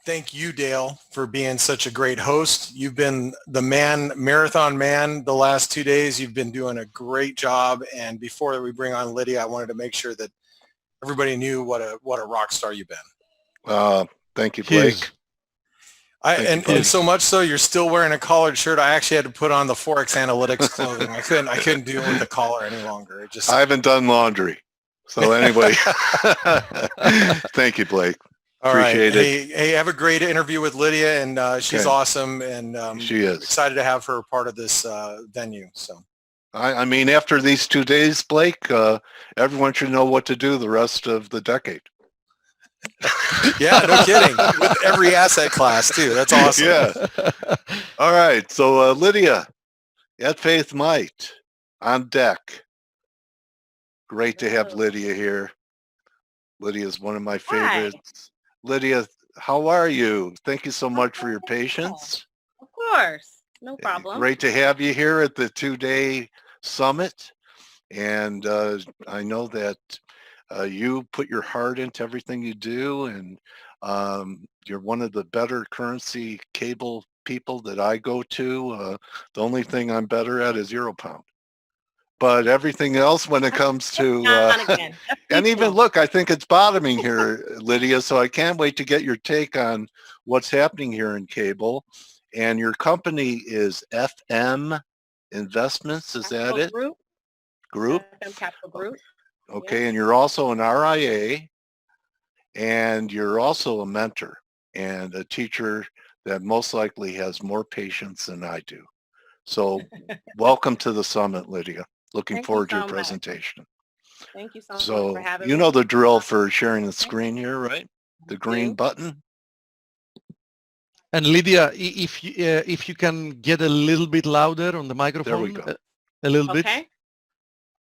thank you, Dale, for being such a great host. You've been the marathon man the last 2 days. You've been doing a great job. And before we bring on Lydia, I wanted to make sure that everybody knew what a rock star you've been. Thank you, Blake. And so much so, you're still wearing a collared shirt. I actually had to put on the Forex Analytics clothing. I couldn't deal with the collar any longer. I haven't done laundry. So anyway, thank you, Blake. Appreciate it. Hey, have a great interview with Lydia, and she's awesome, and she is excited to have her part of this venue. So, I mean, after these 2 days, Blake, everyone should know what to do the rest of the decade. Yeah, no kidding. With every asset class too. That's awesome. Yeah. All right. So Lydia, at Faith Might on deck. Great to have Lydia here. Lydia is one of my favorites. Hi. Lydia, how are you? Thank you so much for your patience. Of course. No problem. Great to have you here at the 2-day summit. And I know that you put your heart into everything you do, and you're one of the better currency cable people that I go to. The only thing I'm better at is Europound. But everything else when it comes to, and even look, I think it's bottoming here, Lydia, so I can't wait to get your take on what's happening here in cable. And your company is FM Investments, is that it? Group? FM Capital Group. Okay, and you're also an RIA, and you're also a mentor and a teacher that most likely has more patience than I do. So welcome to the summit, Lydia. Looking forward to your presentation. Thank you so much for having me. You know the drill for sharing the screen here, right? The green button. And Lydia, if you can get a little bit louder on the microphone. There we go. A little bit. Okay.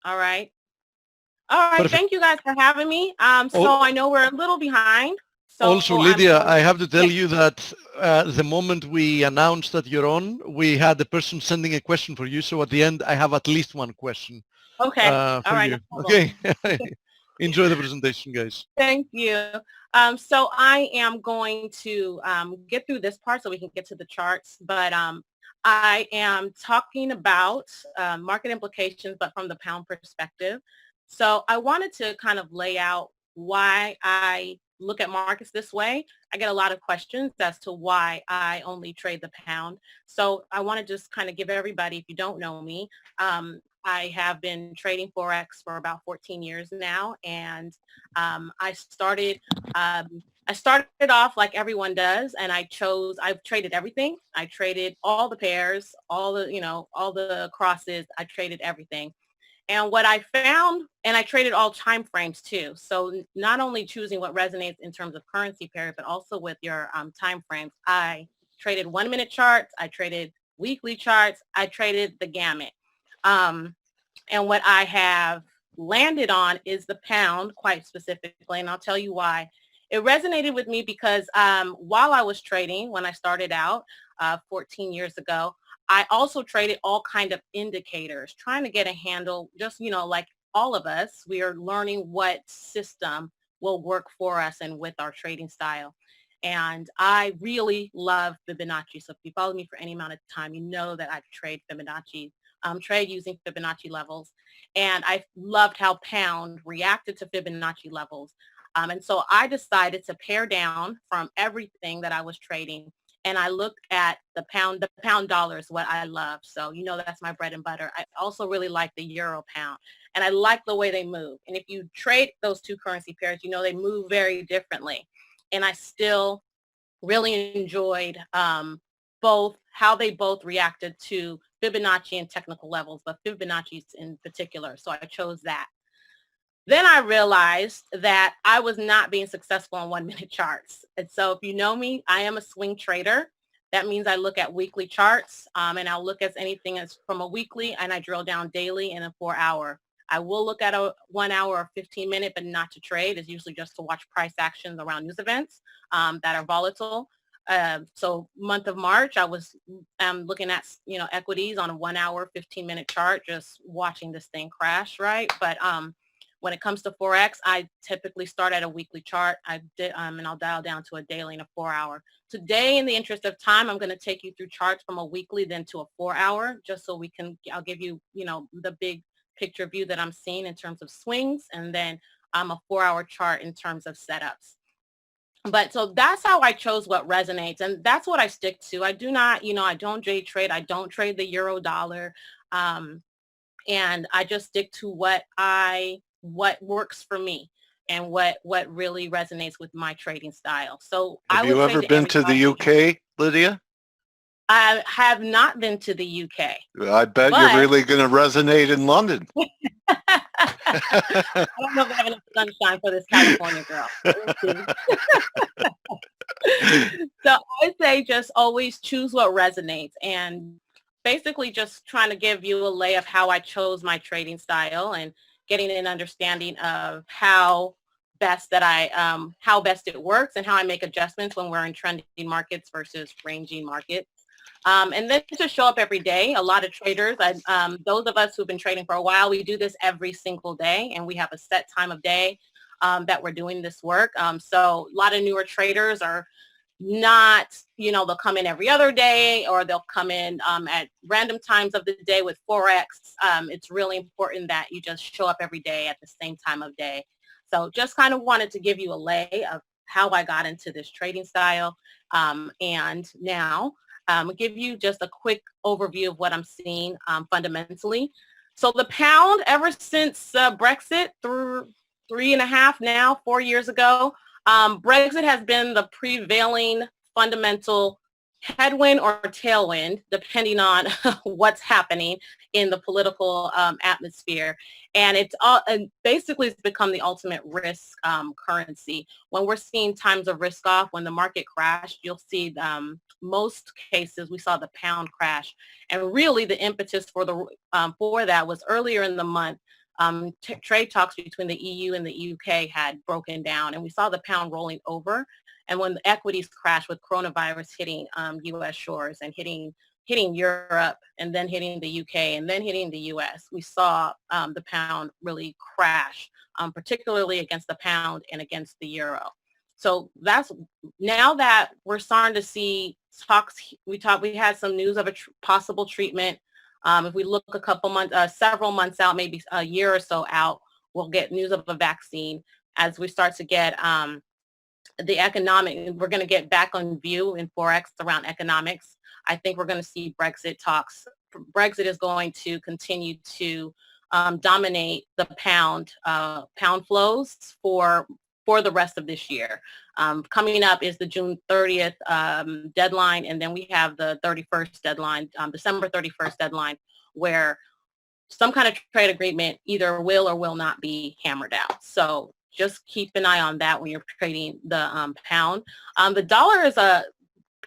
All right. Perfect. Thank you guys for having me. So I know we're a little behind. So also, Lydia, I have to tell you that the moment we announced that you're on, we had the person sending a question for you. So at the end, I have at least one question. Okay. All right. No okay. Enjoy the presentation, guys. Thank you. So I am going to get through this part so we can get to the charts. But I am talking about market implications, but from the pound perspective. So I wanted to kind of lay out why I look at markets this way. I get a lot of questions as to why I only trade the pound. So I want to just kind of give everybody, if you don't know me, I have been trading Forex for about 14 years now. And I started off like everyone does, and I've traded everything. I traded all the pairs, all the crosses. I traded everything. And what I found, and I traded all time frames too. So not only choosing what resonates in terms of currency pair, but also with your time frames. I traded 1-minute charts. I traded weekly charts. I traded the gamut. And what I have landed on is the pound quite specifically, and I'll tell you why. It resonated with me because while I was trading, when I started out 14 years ago, I also traded all kind of indicators, trying to get a handle, just, like all of us, we are learning what system will work for us and with our trading style. And I really love Fibonacci. So if you follow me for any amount of time, you know that I trade Fibonacci, trade using Fibonacci levels. And I loved how pound reacted to Fibonacci levels. And so I decided to pare down from everything that I was trading. And I looked at the pound dollar is what I love. So, that's my bread and butter. I also really like the euro pound, and I like the way they move. And if you trade those two currency pairs, they move very differently. And I still really enjoyed both, how they both reacted to Fibonacci and technical levels, but Fibonacci's in particular. So I chose that. Then I realized that I was not being successful on 1-minute charts. And so if you know me, I am a swing trader. That means I look at weekly charts, and I'll look at anything as from a weekly, and I drill down daily and a 4-hour. I will look at a 1 hour or 15-minute, but not to trade. It's usually just to watch price actions around news events that are volatile. So month of March, I was looking at, equities on a 1 hour, 15-minute chart, just watching this thing crash, right? But When it comes to Forex, I typically start at a weekly chart. And I'll dial down to a daily and a 4-hour. Today, in the interest of time, I'm going to take you through charts from a weekly then to a 4-hour, just so I'll give you, the big picture view that I'm seeing in terms of swings, and then a 4-hour chart in terms of setups. But so that's how I chose what resonates, and that's what I stick to. I do not, I don't day trade. I don't trade the euro dollar, and I just stick to what works for me and what really resonates with my trading style. So I Have would you say ever to been to the everybody, UK, Lydia? I have not been to the UK, I bet you're but really going to resonate in London. I don't know if I have enough sunshine for this California girl. We'll see. So I would say just always choose what resonates, and basically just trying to give you a lay of how I chose my trading style and getting an understanding of how best it works and how I make adjustments when we're in trending markets versus ranging markets. And then to show up every day. A lot of traders, those of us who've been trading for a while, we do this every single day, and we have a set time of day that we're doing this work. So a lot of newer traders are not, they'll come in every other day, or they'll come in at random times of the day. With Forex, it's really important that you just show up every day at the same time of day. So just kind of wanted to give you a lay of how I got into this trading style. And now I'll give you just a quick overview of what I'm seeing fundamentally. So the pound, ever since Brexit, through 4 years ago, Brexit has been the prevailing fundamental headwind or tailwind, depending on what's happening in the political atmosphere. And basically it's become the ultimate risk currency. When we're seeing times of risk off, when the market crashed, you'll see most cases we saw the pound crash. And really the impetus for that was earlier in the month. Trade talks between the EU and the UK had broken down, and we saw the pound rolling over. And when the equities crashed with coronavirus hitting U.S. shores and hitting Europe, and then hitting the UK, and then hitting the U.S., we saw the pound really crash, particularly against the pound and against the euro. So that's now that we're starting to see talks. We had some news of a possible treatment. If we look a couple months, several months out, maybe a year or so out, we'll get news of a vaccine. As we start to get the economic, we're going to get back on view in Forex around economics. I think we're going to see Brexit talks. Brexit is going to continue to dominate the pound flows for the rest of this year. Coming up is the June 30th deadline, and then we have the 31st deadline, December 31st deadline, where some kind of trade agreement either will or will not be hammered out. So just keep an eye on that when you're trading the pound. The dollar is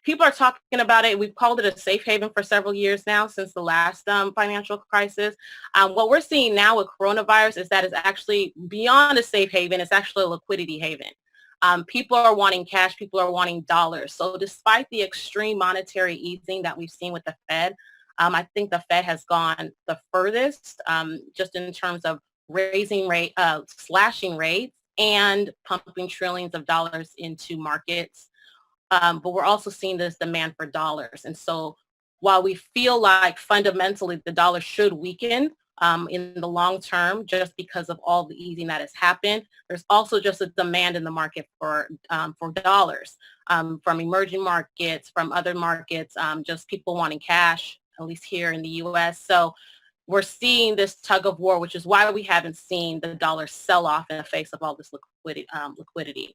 people are talking about it. We've called it a safe haven for several years now, since the last financial crisis. What we're seeing now with coronavirus is that it's actually beyond a safe haven. It's actually a liquidity haven. People are wanting cash. People are wanting dollars. So despite the extreme monetary easing that we've seen with the Fed, I think the Fed has gone the furthest just in terms of slashing rates and pumping trillions of dollars into markets. But we're also seeing this demand for dollars. And so while we feel like fundamentally the dollar should weaken in the long term, just because of all the easing that has happened, there's also just a demand in the market for dollars from emerging markets, from other markets, just people wanting cash, at least here in the U.S. So we're seeing this tug of war, which is why we haven't seen the dollar sell off in the face of all this liquidity.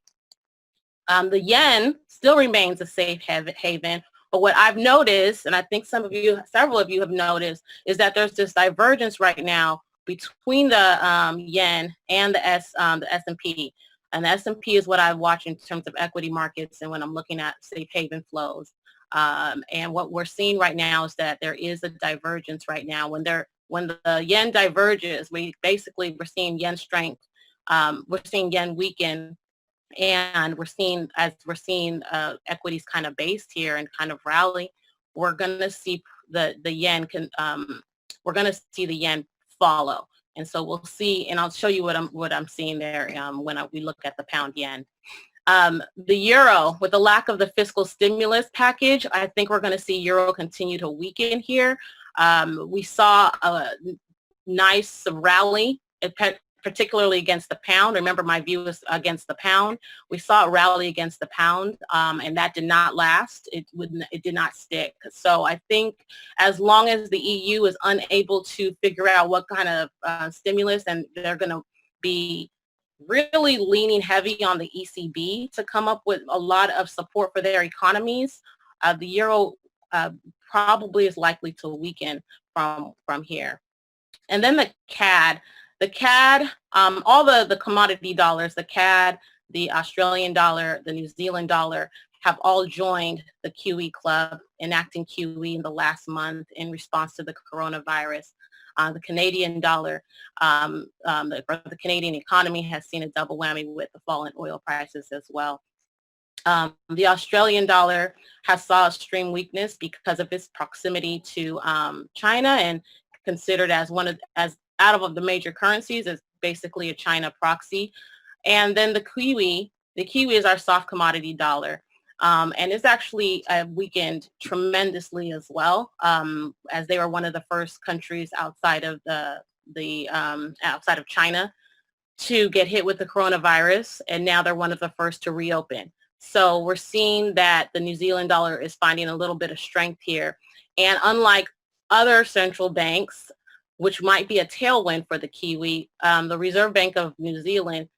The yen still remains a safe haven, but what I've noticed, and I think several of you have noticed, is that there's this divergence right now between the yen and the S&P. And the S&P is what I watch in terms of equity markets and when I'm looking at safe haven flows. And what we're seeing right now is that there is a divergence right now. When the yen diverges, we're seeing yen strength. We're seeing yen weaken. And we're seeing equities kind of based here and kind of rally. We're going to see the yen follow. And so we'll see, and I'll show you what I'm seeing there when we look at the pound yen. The euro, with the lack of the fiscal stimulus package, I think we're going to see euro continue to weaken here. We saw a nice rally, particularly against the pound. Remember, my view is against the pound. We saw a rally against the pound, and that did not last. It did not stick. So I think as long as the EU is unable to figure out what kind of stimulus, and they're going to be really leaning heavy on the ECB to come up with a lot of support for their economies, the euro probably is likely to weaken from here. And then the CAD. The CAD, all the commodity dollars, the CAD, the Australian dollar, the New Zealand dollar, have all joined the QE club, enacting QE in the last month in response to the coronavirus. The Canadian dollar, the Canadian economy has seen a double whammy with the fall in oil prices as well. The Australian dollar has saw extreme weakness because of its proximity to China, and considered as out of the major currencies, as basically a China proxy. And then the Kiwi is our soft commodity dollar. And it's actually weakened tremendously as well, as they were one of the first countries outside of outside of China to get hit with the coronavirus, and now they're one of the first to reopen. So we're seeing that the New Zealand dollar is finding a little bit of strength here, and unlike other central banks, which might be a tailwind for the Kiwi, the Reserve Bank of New Zealand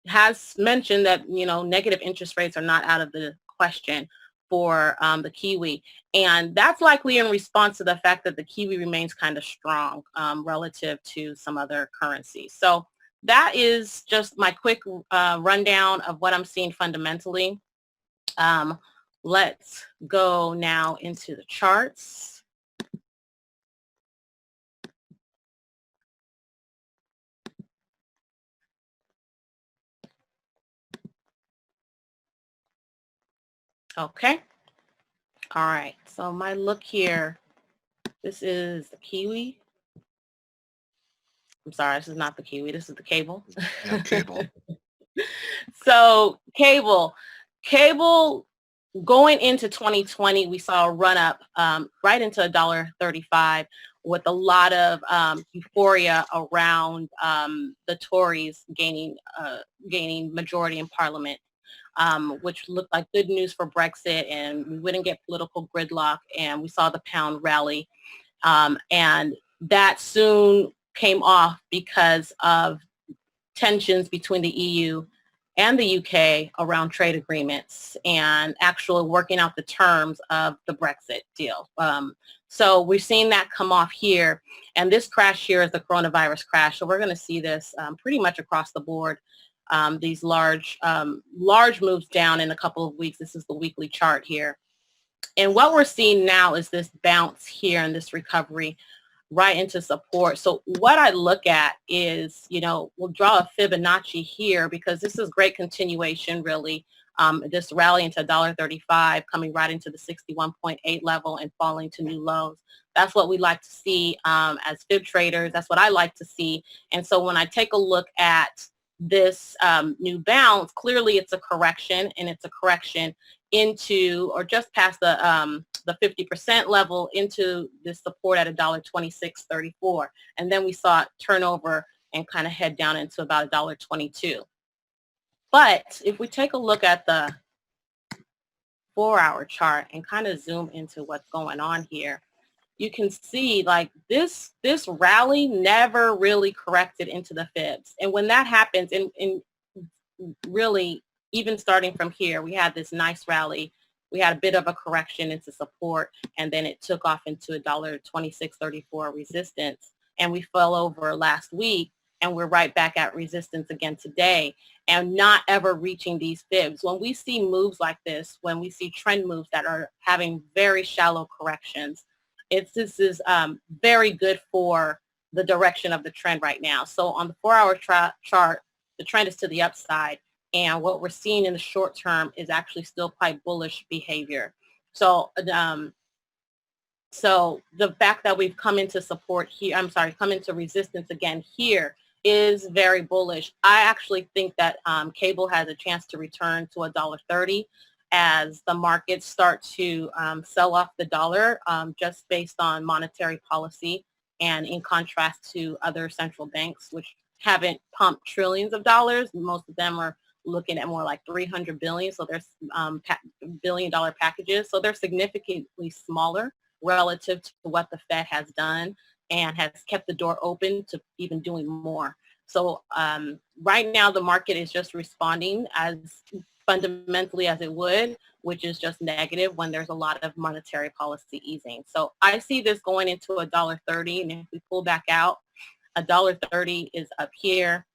has mentioned that, you know, negative interest rates are not out of the question for the Kiwi. And that's likely in response to the fact that the Kiwi remains kind of strong relative to some other currencies. So that is just my quick rundown of what I'm seeing fundamentally. Let's go now into the charts. Okay. All right. So my look here, this is the Kiwi. I'm sorry, this is not the Kiwi. This is the cable. Yeah, cable. So cable going into 2020, we saw a run up right into $1.35 with a lot of euphoria around the Tories gaining majority in Parliament. Which looked like good news for Brexit, and we wouldn't get political gridlock, and we saw the pound rally. And that soon came off because of tensions between the EU and the UK around trade agreements and actually working out the terms of the Brexit deal. So we're seeing that come off here, and this crash here is the coronavirus crash. So we're going to see this pretty much across the board. These large moves down in a couple of weeks. This is the weekly chart here. And what we're seeing now is this bounce here and this recovery right into support. So what I look at is, you know, we'll draw a Fibonacci here because this is great continuation, really. This rally into $1.35, coming right into the 61.8 level and falling to new lows. That's what we like to see as fib traders. That's what I like to see. And so when I take a look at this new bounce, clearly it's a correction, and it's a correction into or just past the 50% level into this support at $1.2634, and then we saw it turn over and kind of head down into about $1.22. But if we take a look at the 4-hour chart and kind of zoom into what's going on here, you can see like this rally never really corrected into the fibs. And when that happens, and really even starting from here, we had this nice rally. We had a bit of a correction into support, and then it took off into $1.2634 resistance. And we fell over last week, and we're right back at resistance again today, and not ever reaching these fibs. When we see moves like this, when we see trend moves that are having very shallow corrections, this is very good for the direction of the trend right now. So on the 4-hour chart, the trend is to the upside, and what we're seeing in the short term is actually still quite bullish behavior. So So the fact that we've come into support here, come into resistance again here is very bullish. I actually think that cable has a chance to return to $1.30 as the markets start to sell off the dollar just based on monetary policy, and in contrast to other central banks, which haven't pumped trillions of dollars. Most of them are looking at more like 300 billion. So there's billion-dollar packages. So they're significantly smaller relative to what the Fed has done and has kept the door open to even doing more. So right now the market is just responding as fundamentally as it would, which is just negative when there's a lot of monetary policy easing. So I see this going into $1.30, and if we pull back out, $1.30 is up here.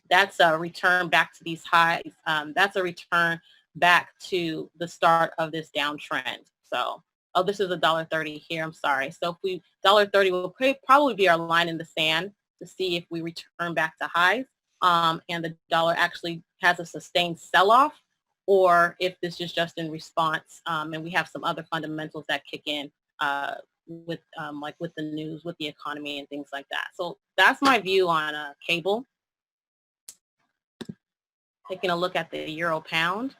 That's a return back to these highs. That's a return back to the start of this downtrend. So, oh, this is $1.30 here. I'm sorry. So if we $1.30 will probably be our line in the sand to see if we return back to highs, and the dollar actually has a sustained sell-off, or if this is just in response, and we have some other fundamentals that kick in with like with the news, with the economy, and things like that. So that's my view on cable. Taking a look at the euro pound.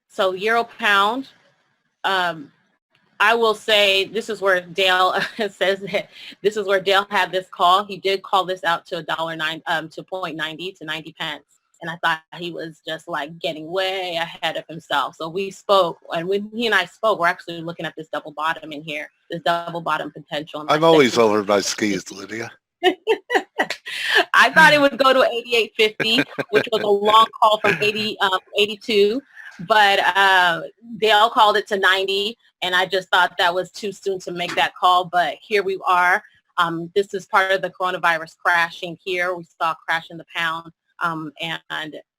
So euro pound, I will say this is where Dale says that this is where Dale had this call. He did call this out to $0.90 to 90 pence. And I thought he was just like getting way ahead of himself. So we spoke, and when he and I spoke, we're actually looking at this double bottom in here, this double bottom potential. I'm always over my skis, Lydia. I thought it would go to 88.50, which was a long call from 82, but Dale called it to 90, and I just thought that was too soon to make that call. But here we are. This is part of the coronavirus crashing here. We saw a crash in the pound, and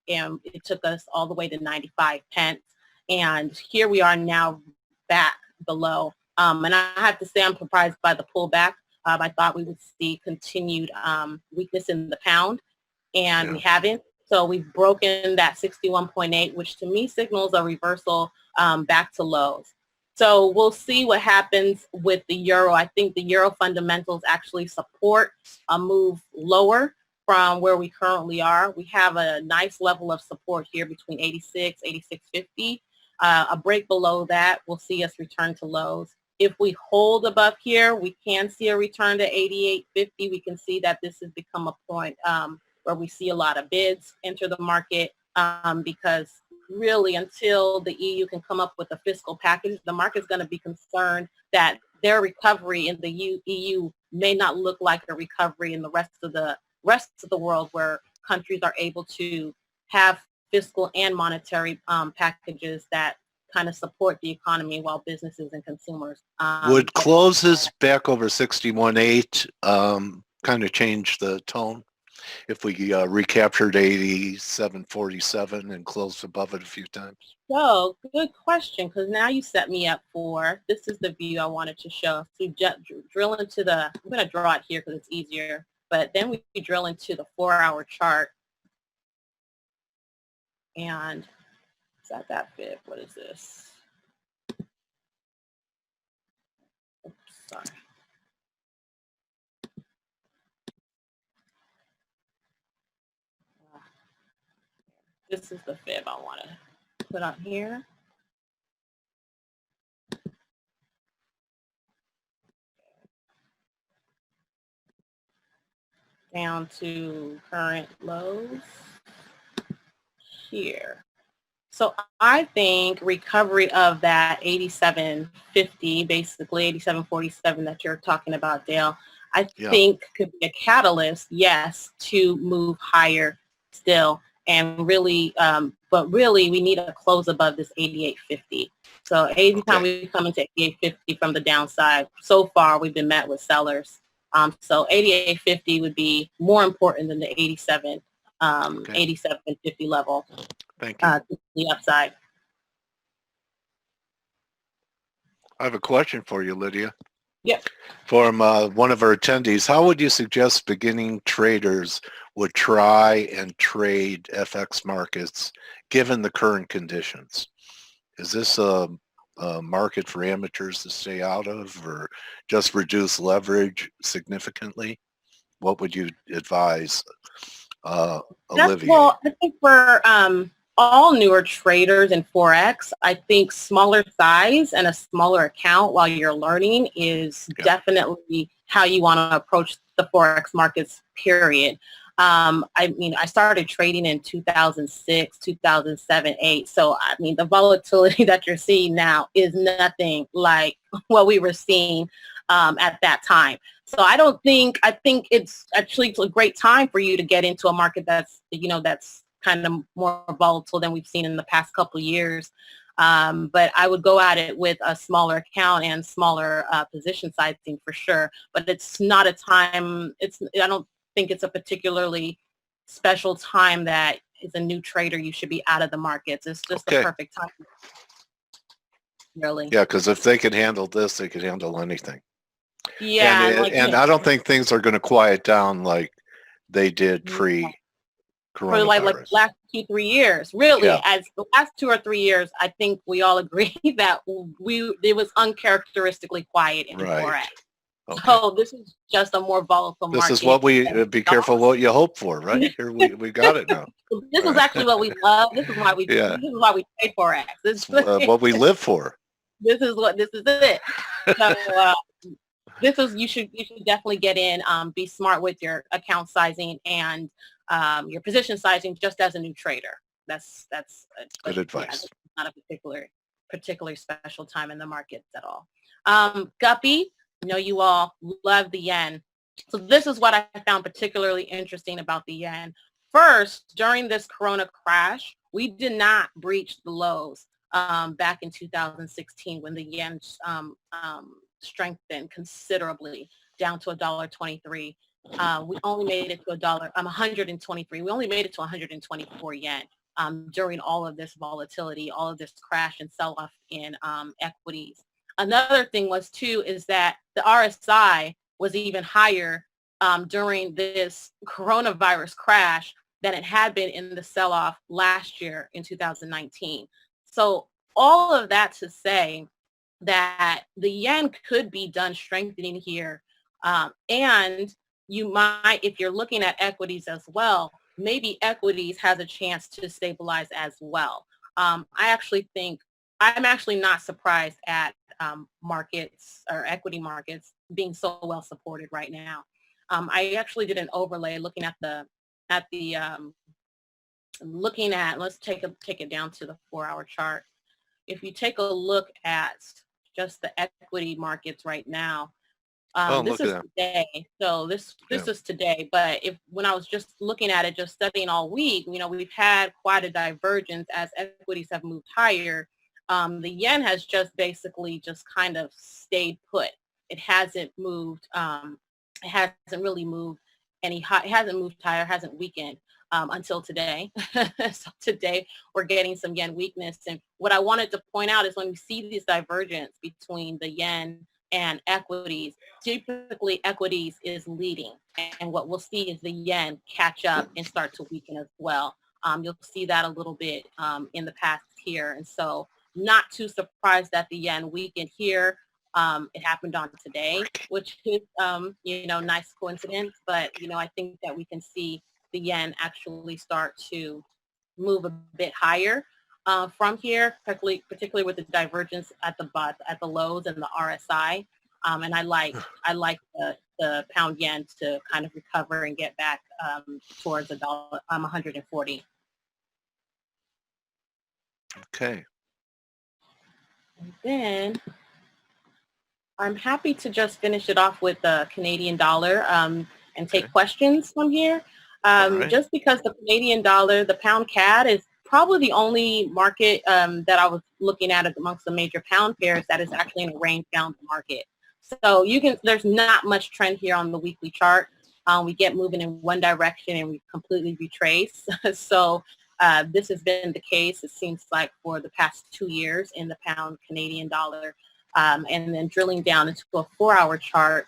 it took us all the way to 95 pence. And here we are now back below. And I have to say I'm surprised by the pullback. I thought we would see continued weakness in the pound, and we haven't. So we've broken that 61.8, which to me signals a reversal back to lows. So we'll see what happens with the euro. I think the euro fundamentals actually support a move lower from where we currently are. We have a nice level of support here between 86, 86.50. A break below that will see us return to lows. If we hold above here, we can see a return to 88.50. We can see that this has become a point where we see a lot of bids enter the market because really until the EU can come up with a fiscal package, the market's going to be concerned that their recovery in the EU may not look like a recovery in the rest of the world, where countries are able to have fiscal and monetary packages that kind of support the economy while businesses and consumers. Would closes back over 61.8 kind of change the tone if we recaptured 87.47 and closed above it a few times? So good question, because now you set me up for, this is the view I wanted to show. So drill into the, I'm going to draw it here because it's easier, but then we drill into the 4-hour chart. And is that fit? What is this? Oops, sorry. This is the fib I want to put on here. Down to current lows here. So I think recovery of that 87.50, basically 87.47 that you're talking about, Dale, I think could be a catalyst, yes, to move higher still. And really, but really we need a close above this 88.50. So anytime we come into 88.50 from the downside, so far we've been met with sellers. So 88.50 would be more important than the 87, 87.50 level. Thank you. To the upside. I have a question for you, Lydia. Yep. From one of our attendees, how would you suggest beginning traders would try and trade FX markets given the current conditions? Is this a market for amateurs to stay out of, or just reduce leverage significantly? What would you advise, Olivia? Well, I think for all newer traders in Forex, I think smaller size and a smaller account while you're learning is definitely how you want to approach the Forex markets, period. I mean, I started trading in 2006, 2007, 8. So, I mean, the volatility that you're seeing now is nothing like what we were seeing at that time. So I think it's actually a great time for you to get into a market that's, that's kind of more volatile than we've seen in the past couple of years. But I would go at it with a smaller account and smaller position sizing for sure. But it's not a time, I don't think it's a particularly special time that as a new trader you should be out of the markets. It's just the perfect time. Really. Yeah, because if they can handle this, they can handle anything. Yeah. And I don't think things are going to quiet down like they did pre-coronavirus. For like last 2-3 years, really, as the last 2 or 3 years, I think we all agree that it was uncharacteristically quiet in Forex. Okay. So this is just a more volatile market. This is what we be careful what you hope for, right? Here we got it now. This is actually what we love. This is why we this is why we pay Forex. This is what we live for. This is it. So you should definitely get in. Be smart with your account sizing and your position sizing just as a new trader. That's good advice. Yeah, not a particularly special time in the markets at all. Guppy, I know you all love the yen. So this is what I found particularly interesting about the yen. First, during this Corona crash, we did not breach the lows back in 2016 when the yen strengthened considerably down to $1.23. We only made it to $123. We only made it to 124 yen during all of this volatility, all of this crash and sell-off in equities. Another thing is that the RSI was even higher during this coronavirus crash than it had been in the sell-off last year in 2019. So all of that to say that the yen could be done strengthening here. And you might, if you're looking at equities as well, maybe equities has a chance to stabilize as well. I'm actually not surprised at markets or equity markets being so well supported right now. I actually did an overlay looking at let's take it down to the 4-hour chart. If you take a look at just the equity markets right now, this is today. So this is today. But when I was just looking at it, just studying all week, we've had quite a divergence as equities have moved higher. The yen has just basically just kind of stayed put. It hasn't moved. It hasn't really moved any high. It hasn't moved higher. Hasn't weakened until today. So today we're getting some yen weakness. And what I wanted to point out is when we see this divergence between the yen and equities, typically equities is leading, and what we'll see is the yen catch up and start to weaken as well. You'll see that a little bit in the past here, and so not too surprised that the yen weakened here. It happened on today, which is nice coincidence, but I think that we can see the yen actually start to move a bit higher from here, particularly with the divergence at the lows and the RSI. And I like the pound yen to kind of recover and get back towards $140. Okay. And then I'm happy to just finish it off with the Canadian dollar and take questions from here. Right. Just because the Canadian dollar, the pound CAD is probably the only market that I was looking at amongst the major pound pairs that is actually in a range-bound market. So there's not much trend here on the weekly chart. We get moving in one direction and we completely retrace. So this has been the case, it seems like, for the past 2 years in the pound Canadian dollar. and then drilling down into a 4-hour chart,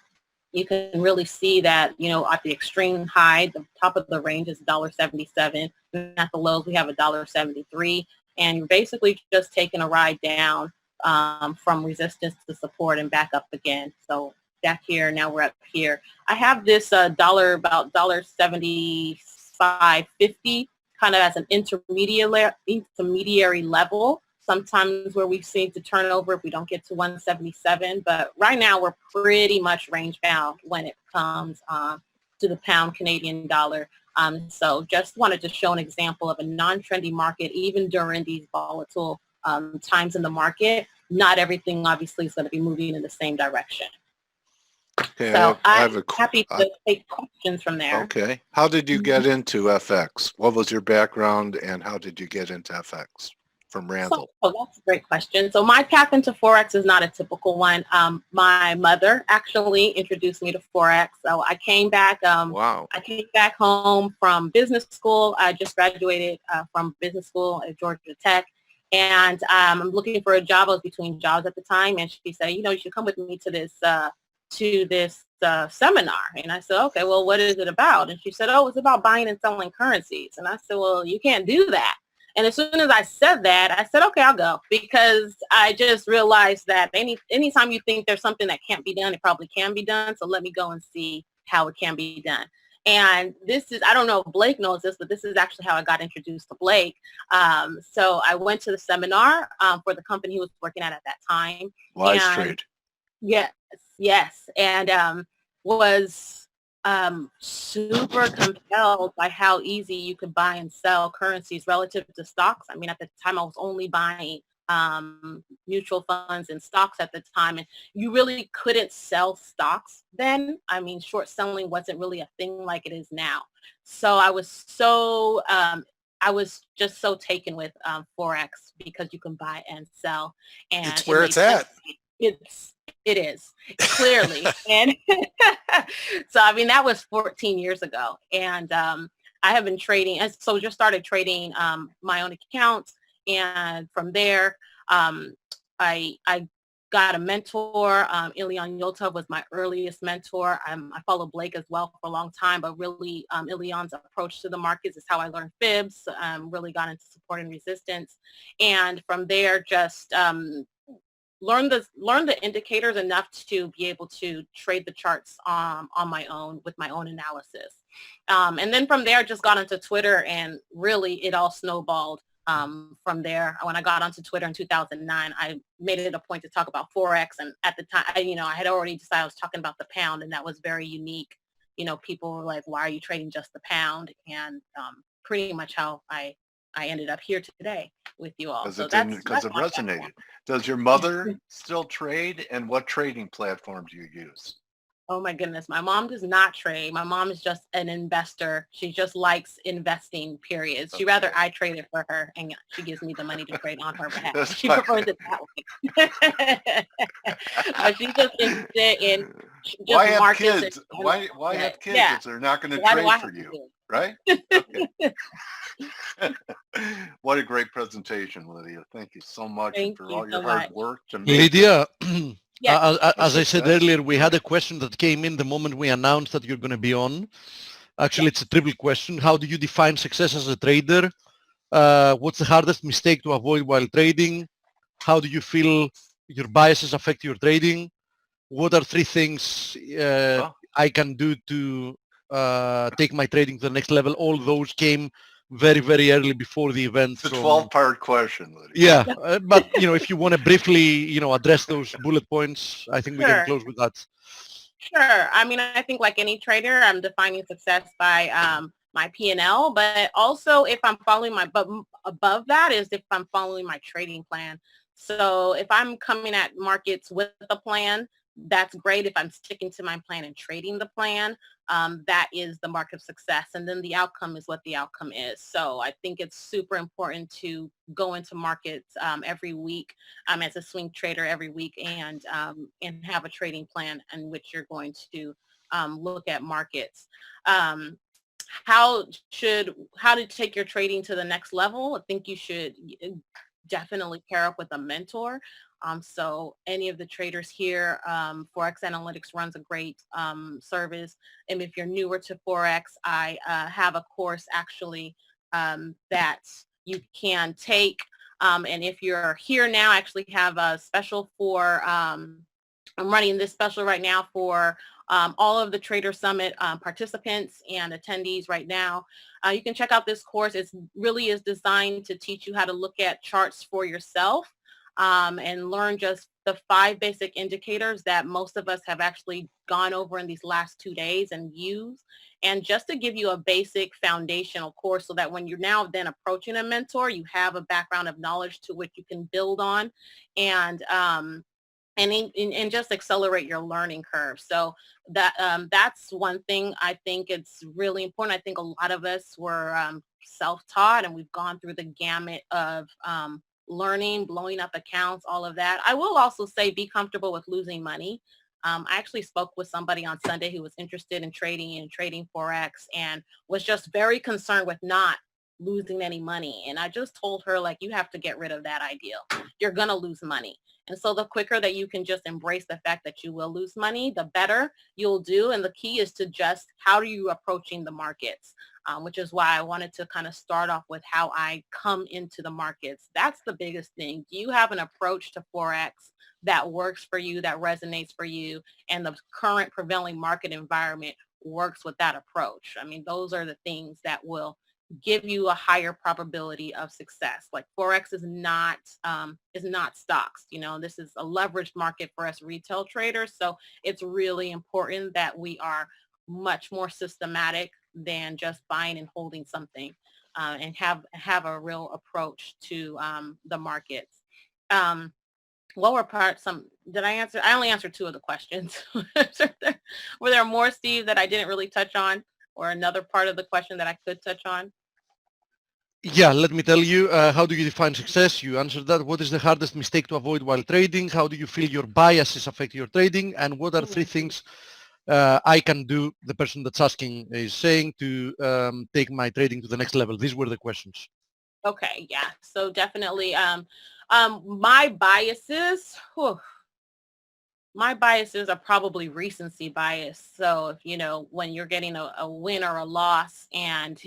you can really see that, at the extreme high, the top of the range is $1.77, and at the lows we have $1.73, and you're basically just taking a ride down from resistance to support and back up again. So back here, now we're up here. I have this about $1.75.50 kind of as an intermediary level. Sometimes where we seem to turn over if we don't get to 177, but right now we're pretty much range bound when it comes to the pound Canadian dollar. So just wanted to show an example of a non-trendy market, even during these volatile times in the market. Not everything obviously is going to be moving in the same direction. Okay, So I'm happy to take questions from there. Okay. How did you get into FX? What was your background and how did you get into FX from Randall? So that's a great question. So my path into Forex is not a typical one. My mother actually introduced me to Forex. So I came back. Wow. I came back home from business school. I just graduated from business school at Georgia Tech. And I'm looking for a job. I was between jobs at the time. And she said, you should come with me to this seminar. And I said, okay, well, what is it about? And she said, oh, it's about buying and selling currencies. And I said, well, you can't do that. And as soon as I said that, I said, okay, I'll go, because I just realized that anytime you think there's something that can't be done, it probably can be done. So let me go and see how it can be done. And this is, I don't know if Blake knows this, but this is actually how I got introduced to Blake. So I went to the seminar for the company he was working at that time. Wise Trade. Yes. And was super compelled by how easy you could buy and sell currencies relative to stocks. I mean, at the time I was only buying mutual funds and stocks at the time, and you really couldn't sell stocks then. I mean, short selling wasn't really a thing like it is now. So I was just so taken with Forex, because you can buy and sell, and it's where it's at. It is, clearly. And so, I mean, that was 14 years ago. And I have been trading, and so just started trading my own account. And from there, I got a mentor. Ilion Yotov was my earliest mentor. I followed Blake as well for a long time, but really Ilion's approach to the markets is how I learned fibs, really got into support and resistance. And from there, just learn the indicators enough to be able to trade the charts on my own with my own analysis. And then from there, just got into Twitter, and really it all snowballed from there. When I got onto Twitter in 2009, I made it a point to talk about Forex. And at the time, I had already decided I was talking about the pound, and that was very unique. People were like, why are you trading just the pound? And pretty much how I ended up here today with you all. Because it resonated. Does your mother still trade, and what trading platform do you use? Oh my goodness. My mom does not trade. My mom is just an investor. She just likes investing, period. She'd rather I trade it for her, and she gives me the money to trade on her behalf. She prefers it that way. She's just interested in just why have markets. kids? Why have kids if they're not going to trade for you? Right? Okay. What a great presentation, Lydia. Thank you so much for all your hard work to make Lydia, yes. as I said earlier, we had a question that came in the moment we announced that you're going to be on. Actually, it's a triple question. How do you define success as a trader? What's the hardest mistake to avoid while trading? How do you feel your biases affect your trading? What are 3 things I can do to take my trading to the next level? All those came very, very early before the event. It's a 12-part question, Lydia. Yeah, but if you want to briefly, address those bullet points, I think we can close with that. Sure. I mean, I think like any trader, I'm defining success by my P&L, but also if I'm following but above that is if I'm following my trading plan. So if I'm coming at markets with a plan, that's great. If I'm sticking to my plan and trading the plan, that is the mark of success. And then the outcome is what the outcome is. So I think it's super important to go into markets every week as a swing trader every week, and have a trading plan in which you're going to look at markets. How to take your trading to the next level? I think you should definitely pair up with a mentor. So any of the traders here, Forex Analytics runs a great service. And if you're newer to Forex, I have a course actually that you can take. And if you're here now, I actually have a special for, I'm running this special right now for all of the Trader Summit participants and attendees right now. You can check out this course. It really is designed to teach you how to look at charts for yourself and learn just the 5 basic indicators that most of us have actually gone over in these last 2 days and used. And just to give you a basic foundational course so that when you're now then approaching a mentor, you have a background of knowledge to which you can build on and just accelerate your learning curve. So that that's one thing I think it's really important. I think a lot of us were self-taught and we've gone through the gamut of learning, blowing up accounts, all of that. I will also say be comfortable with losing money. I actually spoke with somebody on Sunday who was interested in trading Forex and was just very concerned with not losing any money. And I just told her, like, you have to get rid of that ideal. You're going to lose money. And so the quicker that you can just embrace the fact that you will lose money, the better you'll do. And the key is to just, how are you approaching the markets? Which is why I wanted to kind of start off with how I come into the markets. That's the biggest thing. Do you have an approach to Forex that works for you, that resonates for you, and the current prevailing market environment works with that approach? I mean, those are the things that will give you a higher probability of success. Like Forex is not stocks. You know, this is a leveraged market for us retail traders. So it's really important that we are much more systematic than just buying and holding something, and have a real approach to the markets. What were did I answer? I only answered 2 of the questions. Were there more, Steve, that I didn't really touch on, or another part of the question that I could touch on? Yeah, let me tell you, how do you define success? You answered that. What is the hardest mistake to avoid while trading? How do you feel your biases affect your trading? And what are 3 things I can do, the person that's asking is saying, to take my trading to the next level? These were the questions. Okay, yeah. So definitely my biases, my biases are probably recency bias. So if, you know, when you're getting a win or a loss and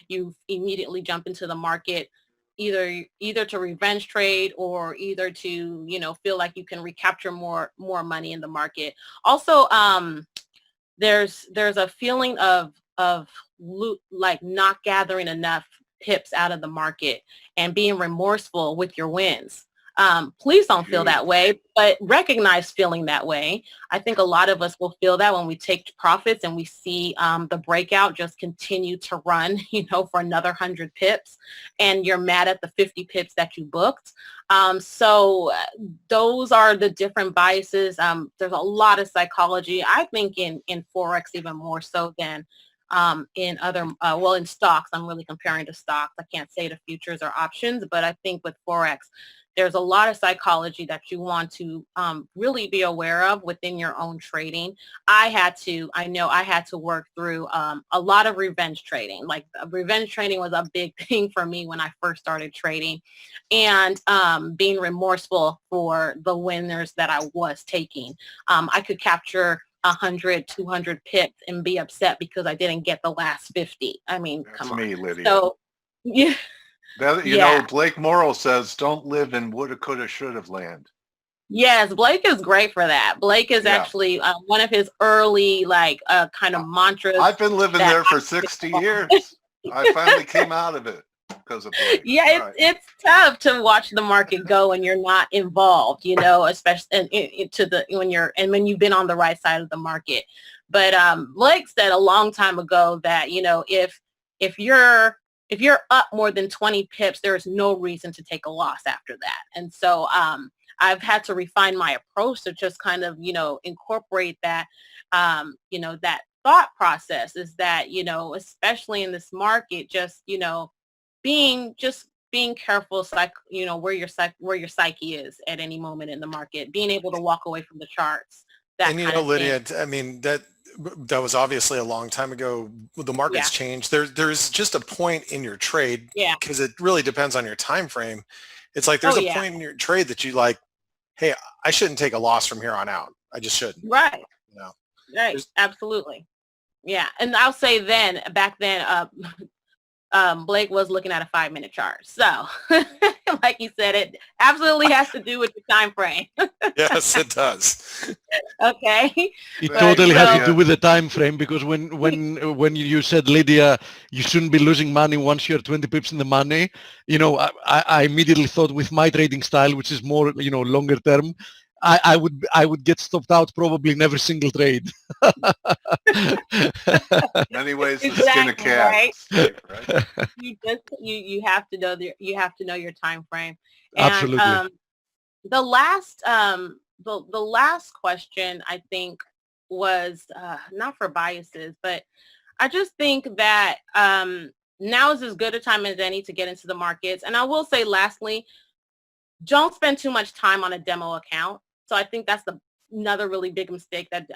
you immediately jump into the market, either to revenge trade or either to, you know, feel like you can recapture more money in the market. Also, there's a feeling of like not gathering enough pips out of the market and being remorseful with your wins. Please don't feel that way, but recognize feeling that way. I think a lot of us will feel that when we take profits and we see the breakout just continue to run, you know, for another 100 pips, and you're mad at the 50 pips that you booked. So those are the different biases. There's a lot of psychology, I think, in Forex, even more so than in other, in stocks. I'm really comparing to stocks. I can't say to futures or options, but I think with Forex, there's a lot of psychology that you want to really be aware of within your own trading. I know I had to work through a lot of revenge trading. Like revenge trading was a big thing for me when I first started trading, and being remorseful for the winners that I was taking. I could capture 100, 200 pips and be upset because I didn't get the last 50. I mean, come on. That's me, Lydia. So, yeah. That, you know, Blake Morrow says, don't live in woulda, coulda, shoulda land. Yes, Blake is great for that. Blake is actually one of his early, kind of mantras. I've been living there for 60 years. I finally came out of it because of Blake. Yeah, it's tough to watch the market go when you're not involved, you know, especially when you've been on the right side of the market. But Blake said a long time ago that, you know, if you're up more than 20 pips, there is no reason to take a loss after that. And so I've had to refine my approach to just kind of, you know, incorporate that, you know, that thought process is that, you know, especially in this market, just, you know, being careful, you know, where your psyche is at any moment in the market, being able to walk away from the charts. And, you know, Lydia, I mean, that was obviously a long time ago. The market's changed. There's just a point in your trade, because it really depends on your time frame. It's like there's a point in your trade that you like, hey, I shouldn't take a loss from here on out. I just shouldn't. Right. You know, Right. Absolutely. Yeah. And I'll say back then, Blake was looking at a 5-minute chart. So like you said, it absolutely has to do with the time frame. yes, it does. Okay. It But totally has to so- do with the time frame, because when you said, Lydia, you shouldn't be losing money once you're 20 pips in the money, you know, I immediately thought, with my trading style, which is more, you know, longer term, I would get stopped out probably in every single trade. Many ways to skin a Exactly, cat, right? Steve, right? You have to know your time frame. And Absolutely. the last the last question, I think, was not for biases, but I just think that now is as good a time as any to get into the markets. And I will say, lastly, don't spend too much time on a demo account. So I think that's another really big mistake that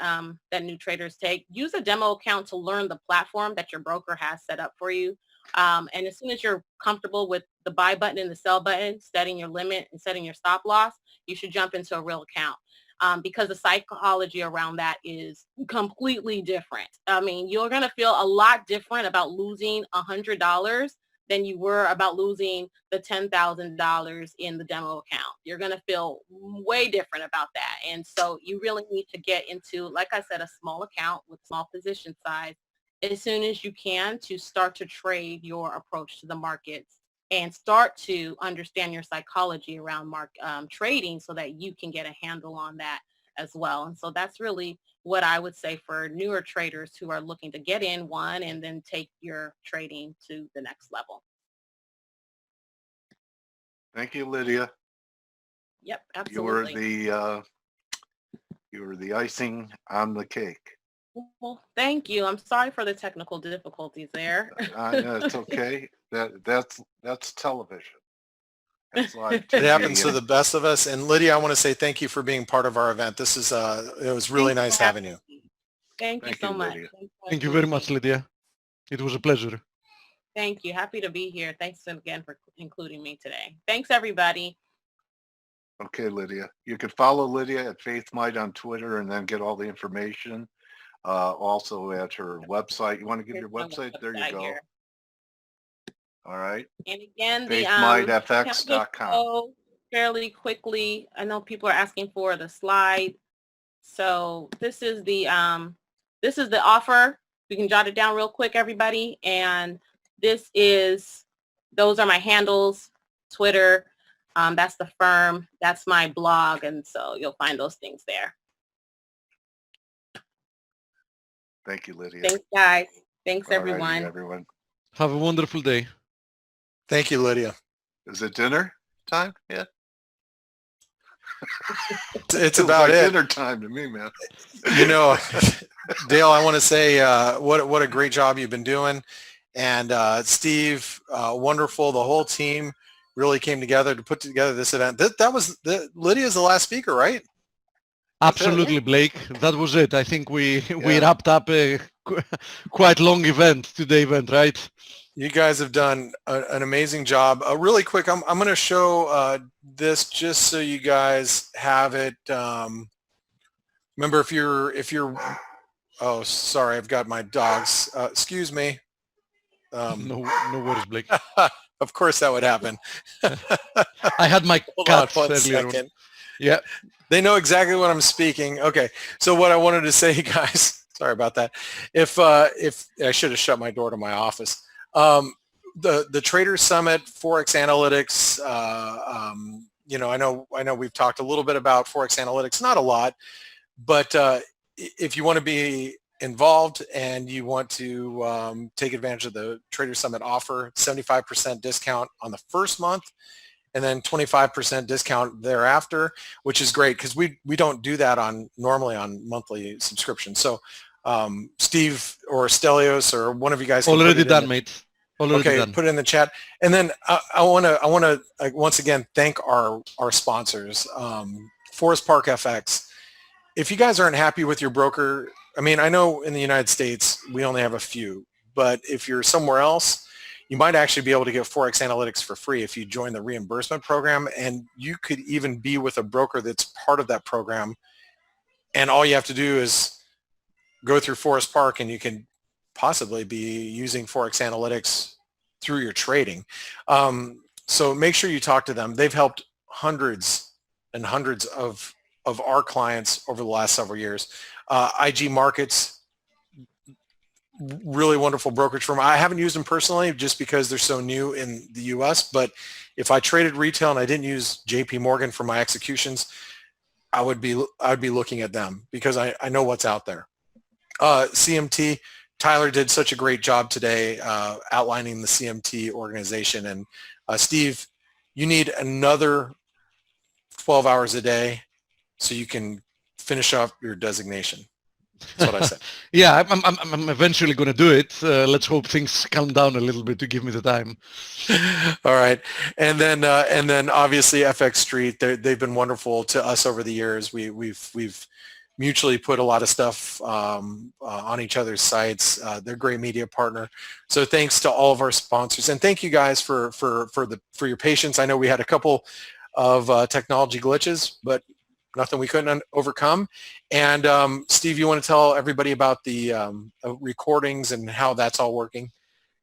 that new traders take. Use a demo account to learn the platform that your broker has set up for you. And as soon as you're comfortable with the buy button and the sell button, setting your limit and setting your stop loss, you should jump into a real account. Because the psychology around that is completely different. I mean, you're going to feel a lot different about losing $100 than you were about losing the $10,000 in the demo account. You're going to feel way different about that. And so you really need to get into, like I said, a small account with small position size as soon as you can, to start to trade your approach to the markets and start to understand your psychology around trading, so that you can get a handle on that as well. And so that's really what I would say for newer traders who are looking to get in one and then take your trading to the next level. Thank you, Lydia. Yep, You were absolutely. the icing on the cake. Well, thank you. I'm sorry for the technical difficulties there. It's okay. That's television. That's live It happens TV. to the best of us. And Lydia, I want to say thank you for being part of our event. This is it was really Thank you nice for having you. me. Thank you Thank so you, much. Lydia. Thank you very much, Lydia. It was a pleasure. Thank you. Happy to be here. Thanks again for including me today. Thanks, everybody. Okay, Lydia. You can follow Lydia at FaithMight on Twitter and then get all the information. Also at her website. You want to give Here's your my website? There you website go. here. All right. And again, FaithMightFX.com. go fairly quickly. I know people are asking for the slide. So this is the offer. You can jot it down real quick, everybody. And those are my handles, Twitter. That's the firm. That's my blog. And so you'll find those things there. Thank you, Lydia. Thanks, guys. Thanks, All righty, everyone. everyone. Have a wonderful day. Thank you, Lydia. Is it dinner time? Yeah. It's Feels about like it. dinner time to me, man. You know, Dale, I want to say what a great job you've been doing. And Steve, wonderful. The whole team really came together to put together this event. Lydia's the last speaker, right? Absolutely, Blake. That was it. I think we wrapped up a quite long event, today event, right? You guys have done an amazing job. Really quick, I'm going to show this just so you guys have it. Remember, if you're, oh, sorry, I've got my dogs. Excuse me. No worries, Blake. Of course that would happen. I had my cats Hold on one earlier on. second. Yeah. They know exactly what I'm speaking. Okay. So what I wanted to say, guys, sorry about that. If I should have shut my door to my office. The Trader Summit, Forex Analytics, you know, I know we've talked a little bit about Forex Analytics, not a lot, but if you want to be involved and you want to take advantage of the Trader Summit offer, 75% discount on the first month, and then 25% discount thereafter, which is great because we don't do that normally on monthly subscriptions. So Steve or Stelios or one of you guys can Already done, mate. Already done. Put it in the chat. And then I want to once again thank our sponsors, Forest Park FX. If you guys aren't happy with your broker, I mean, I know in the United States we only have a few, but if you're somewhere else, you might actually be able to get Forex Analytics for free if you join the reimbursement program, and you could even be with a broker that's part of that program, and all you have to do is go through Forest Park and you can possibly be using Forex Analytics through your trading. So make sure you talk to them. They've helped hundreds and hundreds of our clients over the last several years. IG Markets, really wonderful brokerage firm. I haven't used them personally just because they're so new in the US, but if I traded retail and I didn't use JP Morgan for my executions, I'd be looking at them because I know what's out there. CMT, Tyler did such a great job today outlining the CMT organization. And Steve, you need another 12 hours a day so you can finish up your designation. That's what I said. Yeah, I'm eventually going to do it. Let's hope things calm down a little bit to give me the time. All right, and then obviously FX Street, they've been wonderful to us over the years. We've mutually put a lot of stuff on each other's sites. They're a great media partner. So thanks to all of our sponsors, and thank you guys for your patience. I know we had a couple of technology glitches, but nothing we couldn't overcome. And Steve, you want to tell everybody about the recordings and how that's all working?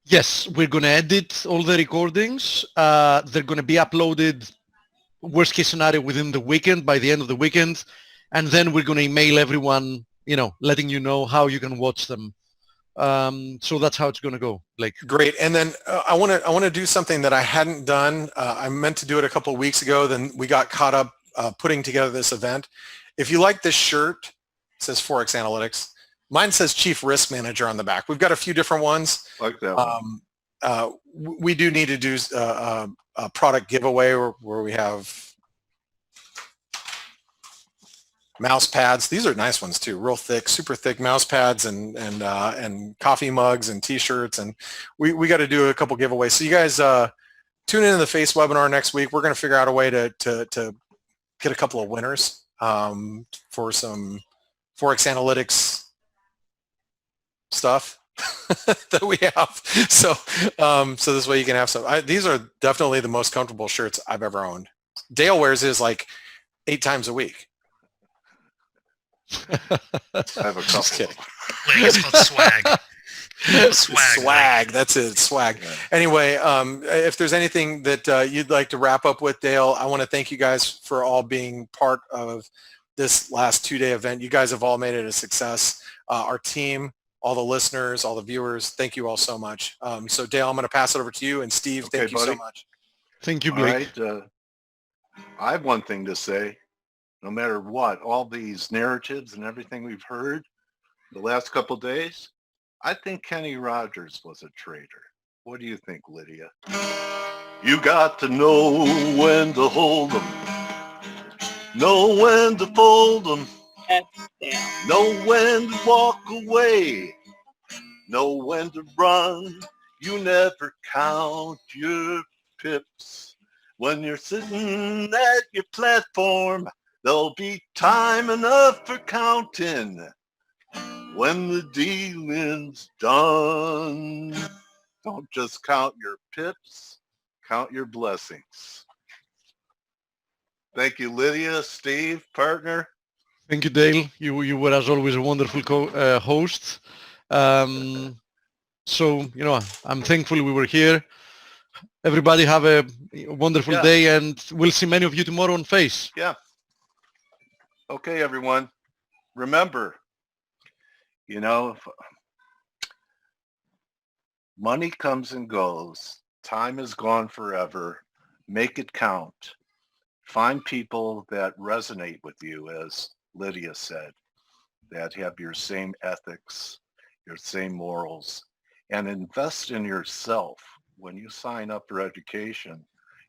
Yes, we're going to edit all the recordings. They're going to be uploaded, worst case scenario, within the weekend, by the end of the weekend. And then we're going to email everyone, letting you know how you can watch them. So that's how it's going to go. Great. And then I want to do something that I hadn't done. I meant to do it a couple of weeks ago. Then we got caught up putting together this event. If you like this shirt, it says Forex Analytics. Mine says Chief Risk Manager on the back. We've got a few different ones. Like that one. We do need to do a product giveaway where we have mouse pads. These are nice ones too, real thick, super thick mouse pads and coffee mugs and t-shirts. And we got to do a couple giveaways. So you guys tune into the Face webinar next week. We're going to figure out a way to get a couple of winners for some Forex Analytics stuff that we have. So this way you can have some. These are definitely the most comfortable shirts I've ever owned. Dale wears his like 8 times a week. I have a couple. Just kidding. Like it's called swag. Swag. That's it. Swag. Yeah. Anyway, if there's anything that you'd like to wrap up with, Dale, I want to thank you guys for all being part of this last 2-day event. You guys have all made it a success. Our team, all the listeners, all the viewers, thank you all so much. So Dale, I'm going to pass it over to you. And Steve, Okay, thank you buddy. so much. Thank you, All Blake. right. I have one thing to say. No matter what, all these narratives and everything we've heard the last couple of days, I think Kenny Rogers was a traitor. What do you think, Lydia? You got to know when to hold 'em, know when to fold 'em, Yes, know when to walk away, know when to run. You never count your pips. When you're sitting at your platform, there'll be time enough for counting when the dealing's done. Don't just count your pips, count your blessings. Thank you, Lydia, Steve, partner. Thank you, Dale. You were, as always, a wonderful host. So, I'm thankful we were here. Everybody have a wonderful day, and we'll see many of you tomorrow on Face. Yeah. Okay, everyone. Remember, money comes and goes. Time is gone forever. Make it count. Find people that resonate with you, as Lydia said, that have your same ethics, your same morals, and invest in yourself. When you sign up for education,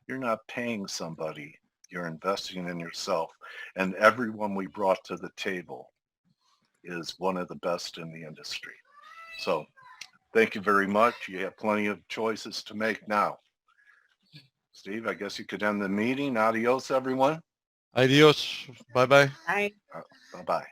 you're not paying somebody. You're investing in yourself. And everyone we brought to the table is one of the best in the industry. So thank you very much. You have plenty of choices to make now. Steve, I guess you could end the meeting. Adios, everyone. Adios. Bye-bye. Bye. Bye-bye.